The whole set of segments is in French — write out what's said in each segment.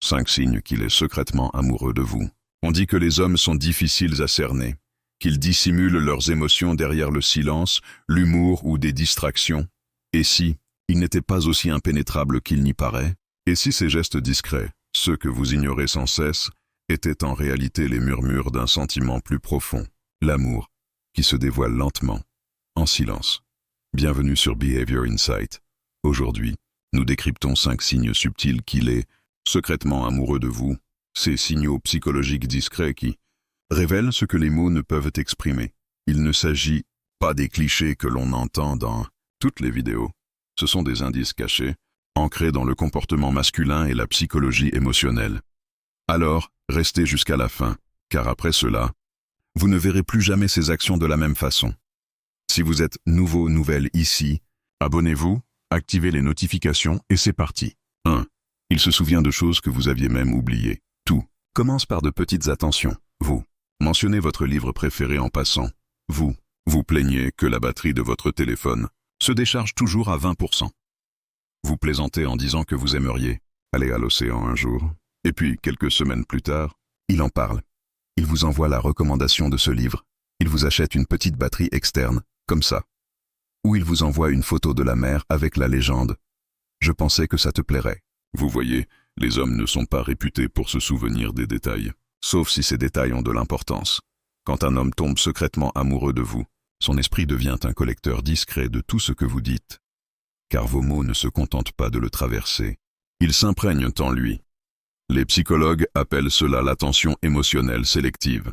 5 signes qu'il est secrètement amoureux de vous. On dit que les hommes sont difficiles à cerner, qu'ils dissimulent leurs émotions derrière le silence, l'humour ou des distractions. Et si il n'était pas aussi impénétrable qu'il n'y paraît? Et si ces gestes discrets, ceux que vous ignorez sans cesse, étaient en réalité les murmures d'un sentiment plus profond, l'amour, qui se dévoile lentement, en silence? Bienvenue sur Behavior Insight. Aujourd'hui, nous décryptons 5 signes subtils qu'il est secrètement amoureux de vous, ces signaux psychologiques discrets qui révèlent ce que les mots ne peuvent exprimer. Il ne s'agit pas des clichés que l'on entend dans toutes les vidéos. Ce sont des indices cachés, ancrés dans le comportement masculin et la psychologie émotionnelle. Alors, restez jusqu'à la fin, car après cela, vous ne verrez plus jamais ces actions de la même façon. Si vous êtes nouvelle ici, abonnez-vous, activez les notifications et c'est parti. 1. Il se souvient de choses que vous aviez même oubliées. Tout commence par de petites attentions. Vous mentionnez votre livre préféré en passant. Vous plaignez que la batterie de votre téléphone se décharge toujours à 20%. Vous plaisantez en disant que vous aimeriez aller à l'océan un jour. Et puis, quelques semaines plus tard, il en parle. Il vous envoie la recommandation de ce livre. Il vous achète une petite batterie externe, comme ça. Ou il vous envoie une photo de la mer avec la légende « Je pensais que ça te plairait ». Vous voyez, les hommes ne sont pas réputés pour se souvenir des détails, sauf si ces détails ont de l'importance. Quand un homme tombe secrètement amoureux de vous, son esprit devient un collecteur discret de tout ce que vous dites. Car vos mots ne se contentent pas de le traverser, ils s'imprègnent en lui. Les psychologues appellent cela l'attention émotionnelle sélective,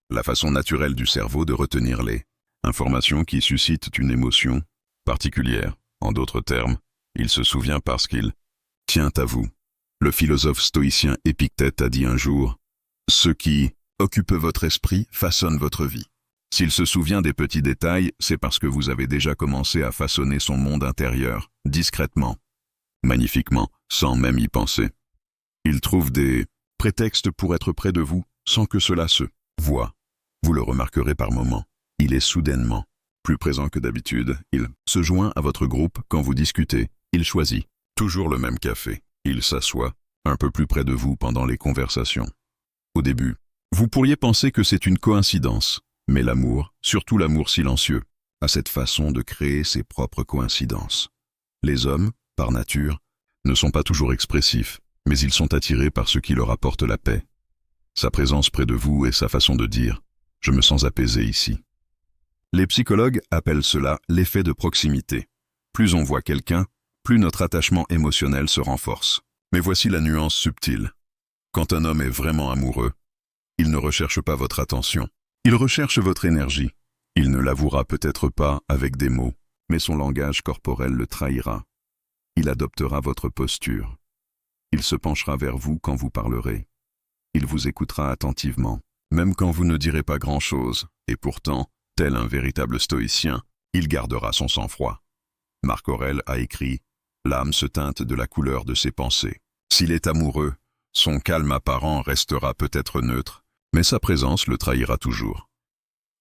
la façon naturelle du cerveau de retenir les informations qui suscitent une émotion particulière. En d'autres termes, il se souvient parce qu'il tient à vous. Le philosophe stoïcien Épictète a dit un jour « Ce qui occupe votre esprit façonne votre vie ». S'il se souvient des petits détails, c'est parce que vous avez déjà commencé à façonner son monde intérieur, discrètement, magnifiquement, sans même y penser. Il trouve des prétextes pour être près de vous, sans que cela se voie. Vous le remarquerez par moments. Il est soudainement plus présent que d'habitude. Il se joint à votre groupe quand vous discutez. Il choisit toujours le même café. Il s'assoit un peu plus près de vous pendant les conversations. Au début, vous pourriez penser que c'est une coïncidence. Mais l'amour, surtout l'amour silencieux, a cette façon de créer ses propres coïncidences. Les hommes, par nature, ne sont pas toujours expressifs, mais ils sont attirés par ce qui leur apporte la paix. Sa présence près de vous et sa façon de dire « Je me sens apaisé ici ». Les psychologues appellent cela l'effet de proximité. Plus on voit quelqu'un, plus notre attachement émotionnel se renforce. Mais voici la nuance subtile. Quand un homme est vraiment amoureux, il ne recherche pas votre attention. Il recherche votre énergie. Il ne l'avouera peut-être pas avec des mots, mais son langage corporel le trahira. Il adoptera votre posture. Il se penchera vers vous quand vous parlerez. Il vous écoutera attentivement, même quand vous ne direz pas grand-chose, et pourtant, tel un véritable stoïcien, il gardera son sang-froid. Marc Aurèle a écrit « L'âme se teinte de la couleur de ses pensées ». S'il est amoureux, son calme apparent restera peut-être neutre, mais sa présence le trahira toujours.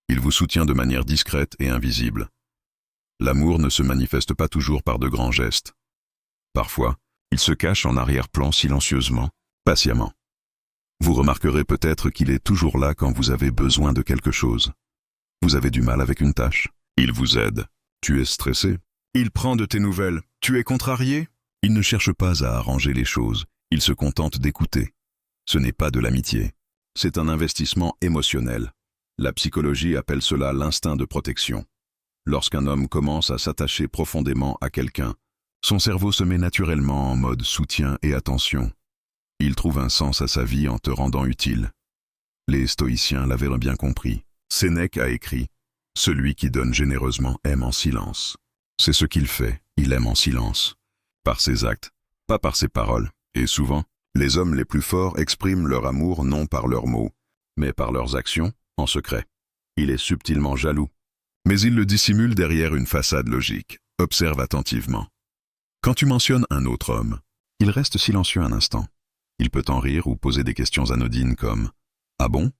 Il vous soutient de manière discrète et invisible. L'amour ne se manifeste pas toujours par de grands gestes. Parfois, il se cache en arrière-plan silencieusement, patiemment. Vous remarquerez peut-être qu'il est toujours là quand vous avez besoin de quelque chose. Vous avez du mal avec une tâche. Il vous aide. Tu es stressé. Il prend de tes nouvelles. Tu es contrarié. Il ne cherche pas à arranger les choses. Il se contente d'écouter. Ce n'est pas de l'amitié. C'est un investissement émotionnel. La psychologie appelle cela l'instinct de protection. Lorsqu'un homme commence à s'attacher profondément à quelqu'un, son cerveau se met naturellement en mode soutien et attention. Il trouve un sens à sa vie en te rendant utile. Les stoïciens l'avaient bien compris. Sénèque a écrit « Celui qui donne généreusement aime en silence ». C'est ce qu'il fait, il aime en silence. Par ses actes, pas par ses paroles. Et souvent, les hommes les plus forts expriment leur amour non par leurs mots, mais par leurs actions, en secret. Il est subtilement jaloux, mais il le dissimule derrière une façade logique. Observe attentivement. Quand tu mentionnes un autre homme, il reste silencieux un instant. Il peut en rire ou poser des questions anodines comme « Ah bon?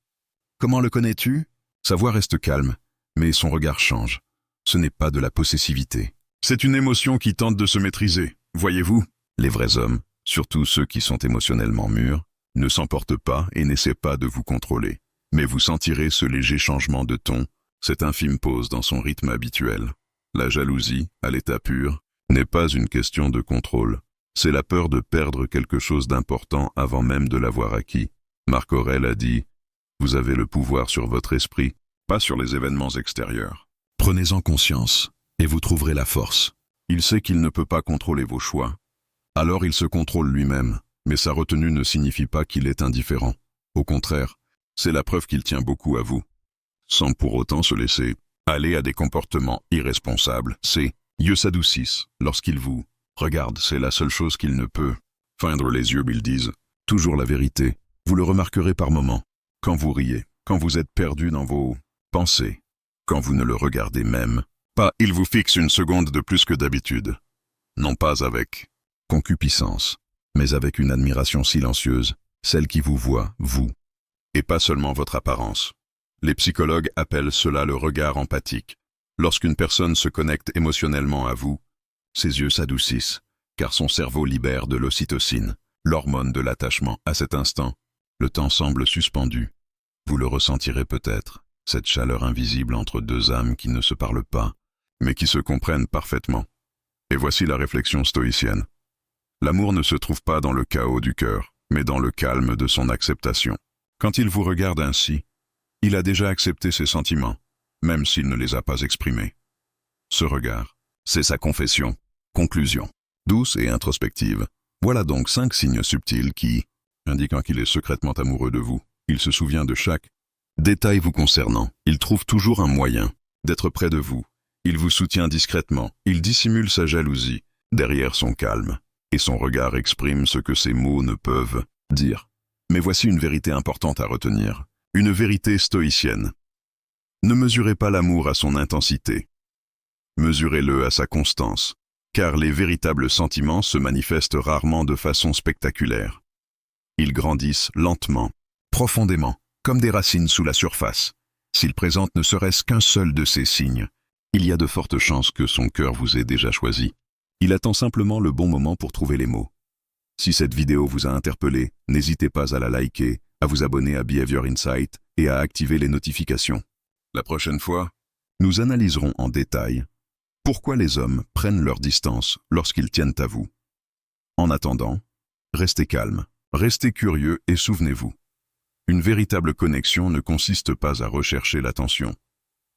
Comment le connais-tu » Sa voix reste calme, mais son regard change. Ce n'est pas de la possessivité. C'est une émotion qui tente de se maîtriser. Voyez-vous, les vrais hommes Surtout ceux qui sont émotionnellement mûrs, ne s'emportent pas et n'essaient pas de vous contrôler. Mais vous sentirez ce léger changement de ton, cette infime pause dans son rythme habituel. La jalousie, à l'état pur, n'est pas une question de contrôle. C'est la peur de perdre quelque chose d'important avant même de l'avoir acquis. Marc Aurèle a dit « Vous avez le pouvoir sur votre esprit, pas sur les événements extérieurs. Prenez-en conscience, et vous trouverez la force. » Il sait qu'il ne peut pas contrôler vos choix. Alors il se contrôle lui-même, mais sa retenue ne signifie pas qu'il est indifférent. Au contraire, c'est la preuve qu'il tient beaucoup à vous. Sans pour autant se laisser aller à des comportements irresponsables, ses yeux s'adoucissent lorsqu'il vous regarde, c'est la seule chose qu'il ne peut. Feindre les yeux, ils disent toujours la vérité. Vous le remarquerez par moments, quand vous riez, quand vous êtes perdu dans vos pensées, quand vous ne le regardez même pas, il vous fixe une seconde de plus que d'habitude. Non pas avec concupiscence, mais avec une admiration silencieuse, celle qui vous voit, vous, et pas seulement votre apparence. Les psychologues appellent cela le regard empathique. Lorsqu'une personne se connecte émotionnellement à vous, ses yeux s'adoucissent, car son cerveau libère de l'ocytocine, l'hormone de l'attachement. À cet instant, le temps semble suspendu. Vous le ressentirez peut-être, cette chaleur invisible entre deux âmes qui ne se parlent pas, mais qui se comprennent parfaitement. Et voici la réflexion stoïcienne. L'amour ne se trouve pas dans le chaos du cœur, mais dans le calme de son acceptation. Quand il vous regarde ainsi, il a déjà accepté ses sentiments, même s'il ne les a pas exprimés. Ce regard, c'est sa confession. Conclusion. Douce et introspective. Voilà donc 5 signes subtils qui, indiquant qu'il est secrètement amoureux de vous, il se souvient de chaque détail vous concernant. Il trouve toujours un moyen d'être près de vous. Il vous soutient discrètement. Il dissimule sa jalousie derrière son calme. Et son regard exprime ce que ses mots ne peuvent dire. Mais voici une vérité importante à retenir. Une vérité stoïcienne. Ne mesurez pas l'amour à son intensité. Mesurez-le à sa constance. Car les véritables sentiments se manifestent rarement de façon spectaculaire. Ils grandissent lentement, profondément, comme des racines sous la surface. S'il présente ne serait-ce qu'un seul de ces signes, il y a de fortes chances que son cœur vous ait déjà choisi. Il attend simplement le bon moment pour trouver les mots. Si cette vidéo vous a interpellé, n'hésitez pas à la liker, à vous abonner à Behavior Insight et à activer les notifications. La prochaine fois, nous analyserons en détail pourquoi les hommes prennent leur distance lorsqu'ils tiennent à vous. En attendant, restez calme, restez curieux et souvenez-vous. Une véritable connexion ne consiste pas à rechercher l'attention.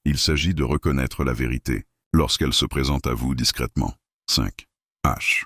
Il s'agit de reconnaître la vérité lorsqu'elle se présente à vous discrètement. 5. H.